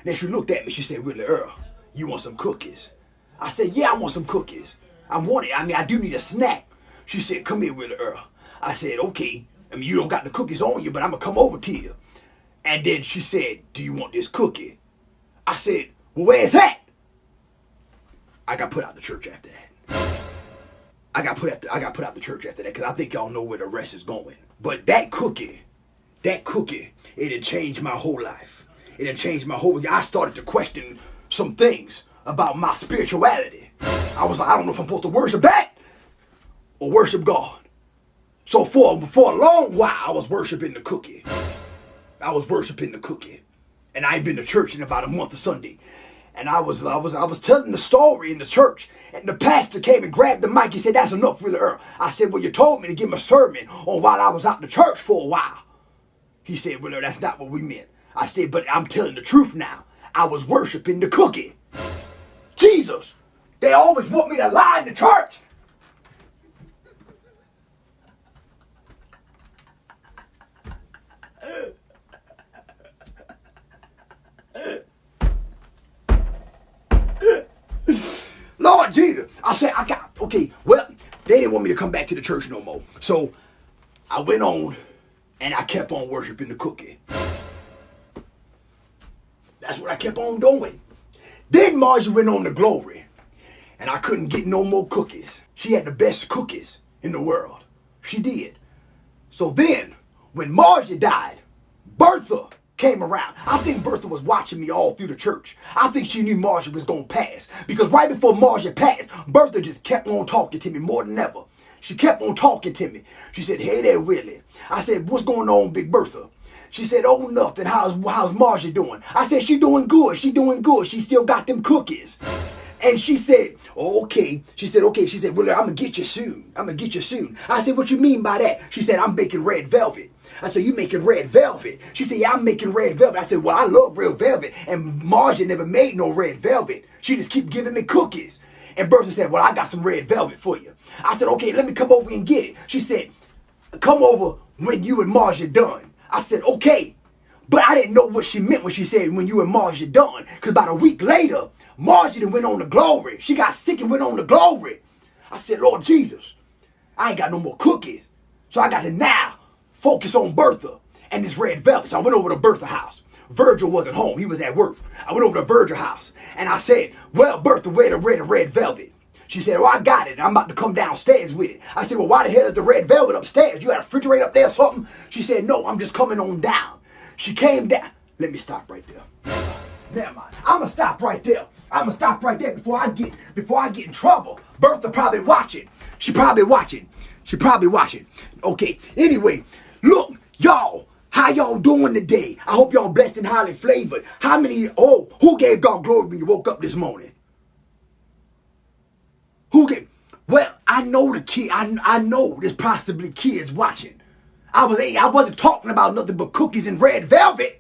Then she looked at me. She said, Willie Earl, you want some cookies? I said, yeah, I want some cookies. I do need a snack. She said, come here, Willie Earl. I said, okay. You don't got the cookies on you, but I'm going to come over to you. And then she said, do you want this cookie? I said, well, where's that? I got put out the church after that. I got put out the church after that because I think y'all know where the rest is going. But that cookie, it had changed my whole life. It had changed my whole life. I started to question some things about my spirituality. I was like, I don't know if I'm supposed to worship that or worship God. So for a long while, I was worshiping the cookie. And I ain't been to church in about a month of Sunday. And I was telling the story in the church, and the pastor came and grabbed the mic. He said, that's enough, Willie Earl. I said, well, you told me to give him a sermon on while I was out the church for a while. He said, well, that's not what we meant. I said, but I'm telling the truth now. I was worshiping the cookie. Jesus, they always want me to lie in the church. Lord Jesus. I said, well, they didn't want me to come back to the church no more. So I went on and I kept on worshiping the cookie. That's what I kept on doing. Then Margie went on to Glory and I couldn't get no more cookies. She had the best cookies in the world. She did. So then when Margie died, Bertha came around. I think Bertha was watching me all through the church. I think she knew Margie was going to pass. Because right before Margie passed, Bertha just kept on talking to me more than ever. She kept on talking to me. She said, hey there, Willie. I said, what's going on, Big Bertha? She said, oh, nothing. How's Margie doing? I said, she doing good. She doing good. She still got them cookies. And she said, oh, okay. She said, okay. She said, well, I'm going to get you soon. I said, what you mean by that? She said, I'm baking red velvet. I said, you making red velvet? She said, yeah, I'm making red velvet. I said, well, I love red velvet. And Margie never made no red velvet. She just keep giving me cookies. And Bertha said, well, I got some red velvet for you. I said, okay, let me come over and get it. She said, come over when you and Margie done. I said, okay. But I didn't know what she meant when she said when you and Margie done. Because about a week later, Margie went on to Glory. She got sick and went on to Glory. I said, Lord Jesus, I ain't got no more cookies. So I got to now focus on Bertha and this red velvet. So I went over to Bertha's house. Virgil wasn't home. He was at work. I went over to Virgil's house and I said, well, Bertha, where the red velvet? She said, oh, I got it. I'm about to come downstairs with it. I said, well, why the hell is the red velvet upstairs? You got a refrigerator up there or something? She said, no, I'm just coming on down. She came down. Let me stop right there. Never mind. I'm going to stop right there. Before I get in trouble. Bertha probably watching. She probably watching. Okay. Anyway, look, y'all. How y'all doing today? I hope y'all blessed and highly flavored. Who gave God glory when you woke up this morning? Well, I know the kid. I know there's possibly kids watching. I wasn't talking about nothing but cookies and red velvet.